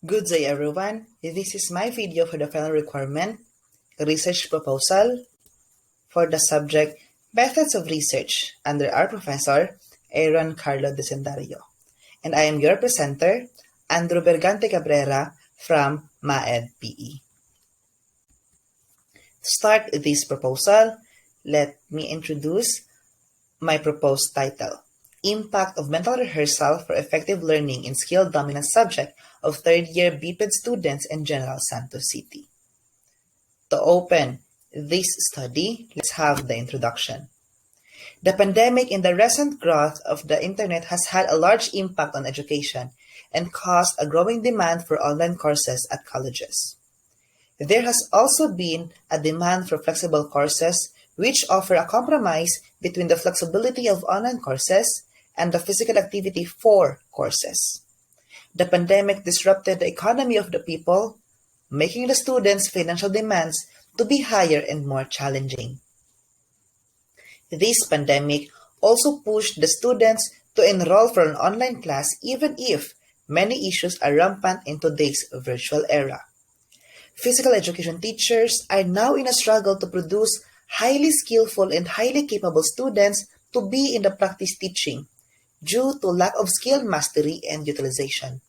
Good day everyone, this is my video for the final requirement, research proposal for the subject Methods of Research under our professor, Aaron Carlo Decendario. And I am your presenter, Andrew Bergante Cabrera from MAED PE. To start this proposal, let me introduce my proposed title, Impact of Mental Rehearsal for Effective Learning in Skill-Dominant Subject of Third-Year BPED Students in General Santos City. To open this study, let's have the introduction. The pandemic and the recent growth of the internet has had a large impact on education and caused a growing demand for online courses at colleges. There has also been a demand for flexible courses which offer a compromise between the flexibility of online courses and the physical activity for courses. The pandemic disrupted the economy of the people, making the students' financial demands to be higher and more challenging. This pandemic also pushed the students to enroll for an online class even if many issues are rampant in today's virtual era. Physical education teachers are now in a struggle to produce highly skillful and highly capable students to be in the practice teaching due to lack of skill mastery and utilization.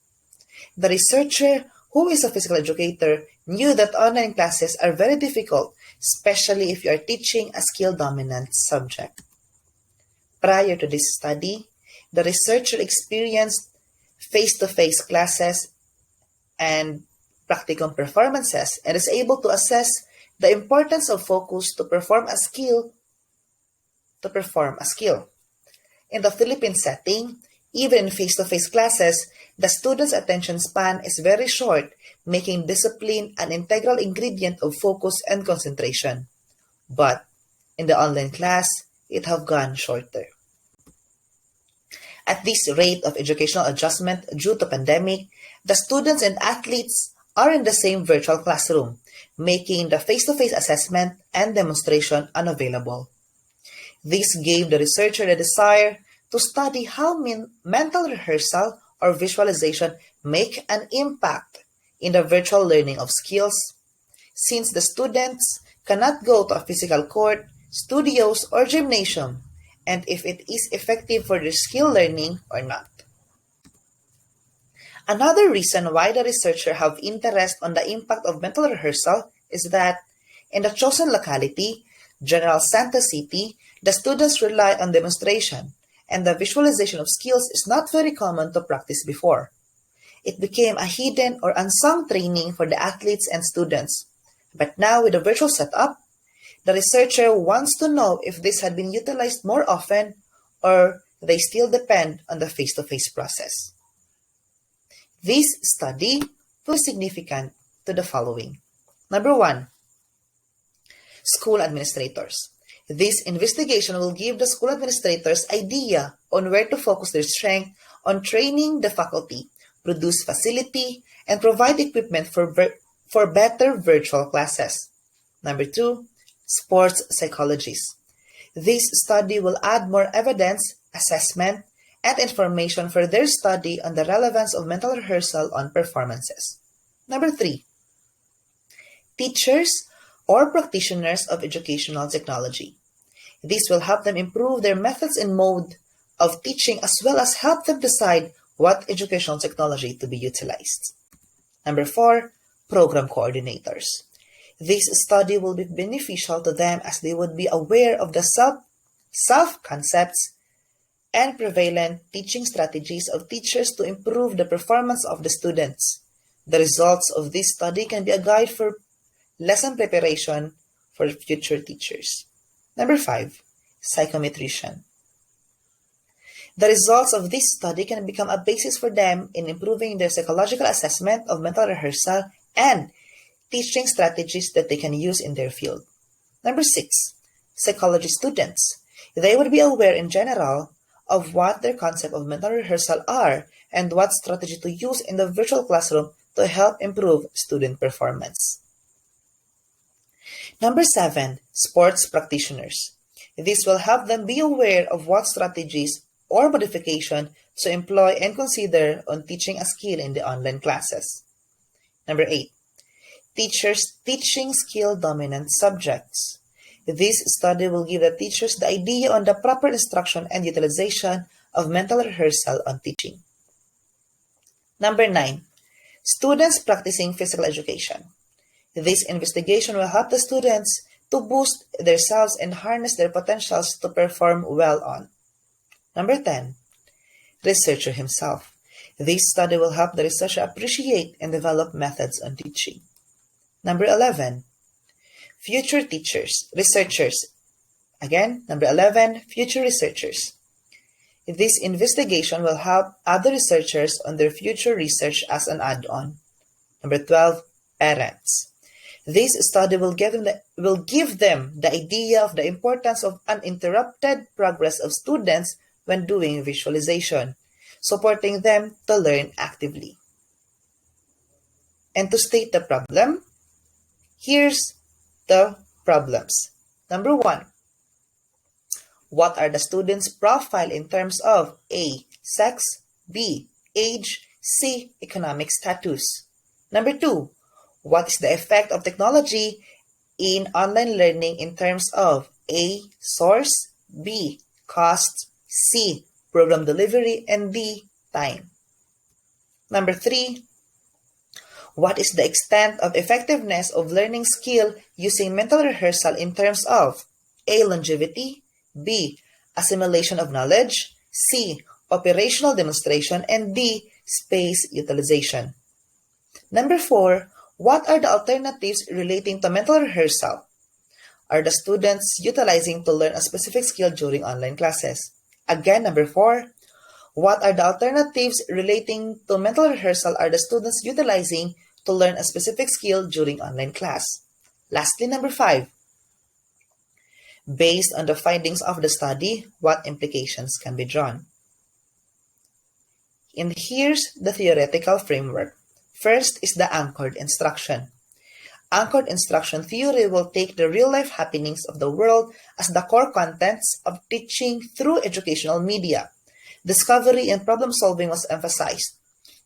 The researcher, who is a physical educator, knew that online classes are very difficult, especially if you are teaching a skill-dominant subject. Prior to this study, the researcher experienced face-to-face classes and practicum performances and is able to assess the importance of focus to perform a skill. In the Philippine setting, even in face-to-face classes, the student's attention span is very short, making discipline an integral ingredient of focus and concentration. But in the online class, it have gone shorter. At this rate of educational adjustment due to pandemic, the students and athletes are in the same virtual classroom, making the face-to-face assessment and demonstration unavailable. This gave the researcher the desire to study how mental rehearsal or visualization make an impact in the virtual learning of skills, since the students cannot go to a physical court, studios, or gymnasium, and if it is effective for their skill learning or not. Another reason why the researcher have interest on the impact of mental rehearsal is that in the chosen locality, General Santos City, the students rely on demonstration, and the visualization of skills is not very common to practice before. It became a hidden or unsung training for the athletes and students. But now with a virtual setup, the researcher wants to know if this had been utilized more often or they still depend on the face-to-face process. This study was significant to the following. Number 1, school administrators. This investigation will give the school administrators idea on where to focus their strength on training the faculty, produce facility, and provide equipment for better virtual classes. Number 2, sports psychologists. This study will add more evidence, assessment, and information for their study on the relevance of mental rehearsal on performances. Number 3, teachers or practitioners of educational technology. This will help them improve their methods and mode of teaching as well as help them decide what educational technology to be utilized. Number 4, program coordinators. This study will be beneficial to them as they would be aware of the self-concepts and prevalent teaching strategies of teachers to improve the performance of the students. The results of this study can be a guide for lesson preparation for future teachers. Number 5, psychometrician. The results of this study can become a basis for them in improving their psychological assessment of mental rehearsal and teaching strategies that they can use in their field. Number 6, psychology students. They would be aware in general of what their concept of mental rehearsal are and what strategy to use in the virtual classroom to help improve student performance. Number 7, sports practitioners. This will help them be aware of what strategies or modification to employ and consider on teaching a skill in the online classes. Number 8. Teachers teaching skill-dominant subjects. This study will give the teachers the idea on the proper instruction and utilization of mental rehearsal on teaching. Number 9. Students practicing physical education. This investigation will help the students to boost themselves and harness their potentials to perform well on. Number 10. Researcher himself. This study will help the researcher appreciate and develop methods on teaching. Number 11. Future researchers. Again, number 11, future researchers. This investigation will help other researchers on their future research as an add-on. Number 12, parents. This study will give them the idea of the importance of uninterrupted progress of students when doing visualization, supporting them to learn actively. And to state the problem, here's the problems. Number 1. What are the students' profile in terms of A. Sex, B. Age, C. Economic status? Number 2. What is the effect of technology in online learning in terms of A. Source, B. Cost, C. Program delivery, and D. Time? Number 3. What is the extent of effectiveness of learning skill using mental rehearsal in terms of A. Longevity, B. Assimilation of knowledge, C. Operational demonstration, and D. Space utilization? Number 4. What are the alternatives relating to mental rehearsal? Are the students utilizing to learn a specific skill during online classes? Again, number 4. What are the alternatives relating to mental rehearsal are the students utilizing to learn a specific skill during online class? Lastly, number 5. Based on the findings of the study, what implications can be drawn? And here's the theoretical framework. First is the anchored instruction. Anchored instruction theory will take the real-life happenings of the world as the core contents of teaching through educational media. Discovery and problem-solving was emphasized.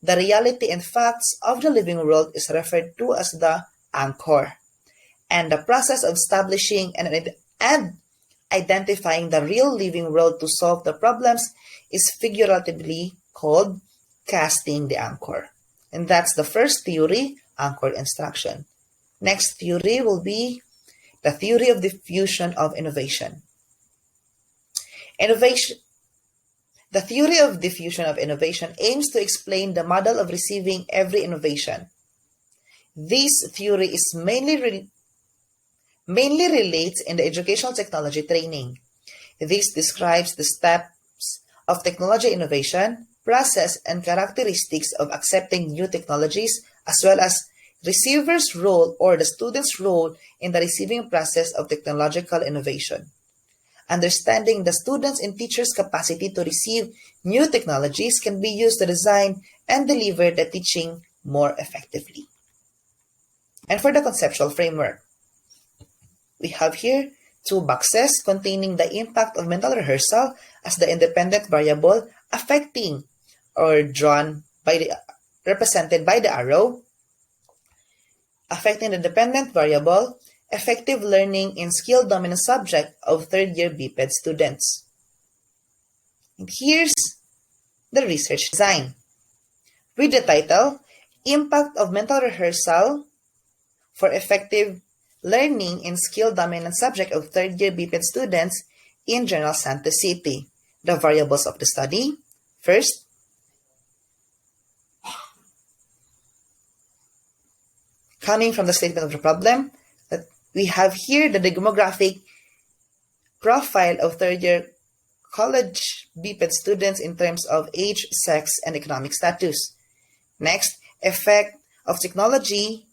The reality and facts of the living world is referred to as the anchor. And the process of establishing and identifying the real living world to solve the problems is figuratively called casting the anchor. And that's the first theory, anchored instruction. Next theory will be the theory of diffusion of innovation. The theory of diffusion of innovation aims to explain the model of receiving every innovation. This theory is mainly relates in the educational technology training. This describes the steps of technology innovation, process, and characteristics of accepting new technologies, as well as receiver's role or the student's role in the receiving process of technological innovation. Understanding the students' and teachers' capacity to receive new technologies can be used to design and deliver the teaching more effectively. And for the conceptual framework, we have here 2 boxes containing the impact of mental rehearsal as the independent variable affecting or represented by the arrow, affecting the dependent variable, effective learning in skill-dominant subject of third-year BPED students. And here's the research design. Read the title, Impact of Mental Rehearsal for Effective Learning in Skill-Dominant Subject of Third-Year BPED Students in General Santos City. The variables of the study. First, coming from the statement of the problem, that we have here the demographic profile of third-year college BPED students in terms of age, sex, and economic status. Next, effect of technology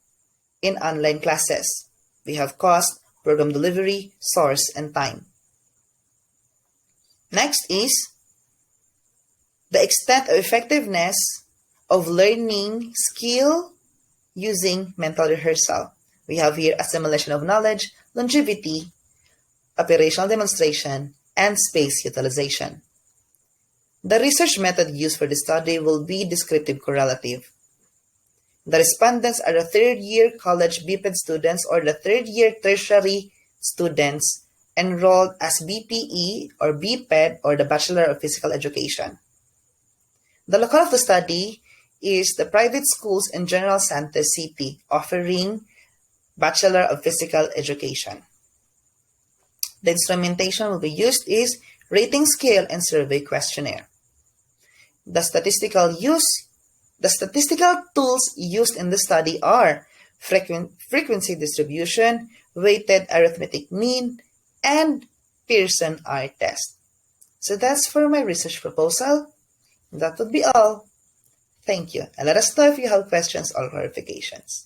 in online classes. We have cost, program delivery, source, and time. Next is the extent of effectiveness of learning skill using mental rehearsal. We have here assimilation of knowledge, longevity, operational demonstration, and space utilization. The research method used for the study will be descriptive correlative. The respondents are the third-year college BPED students or the third-year tertiary students enrolled as BPE or BPED or the Bachelor of Physical Education. The locale of the study is the private schools in General Santos City offering Bachelor of Physical Education. The instrumentation will be used is rating scale and survey questionnaire. The statistical tools used in the study are frequency distribution, weighted arithmetic mean, and Pearson R test. So that's for my research proposal. That would be all. Thank you, and let us know if you have questions or clarifications.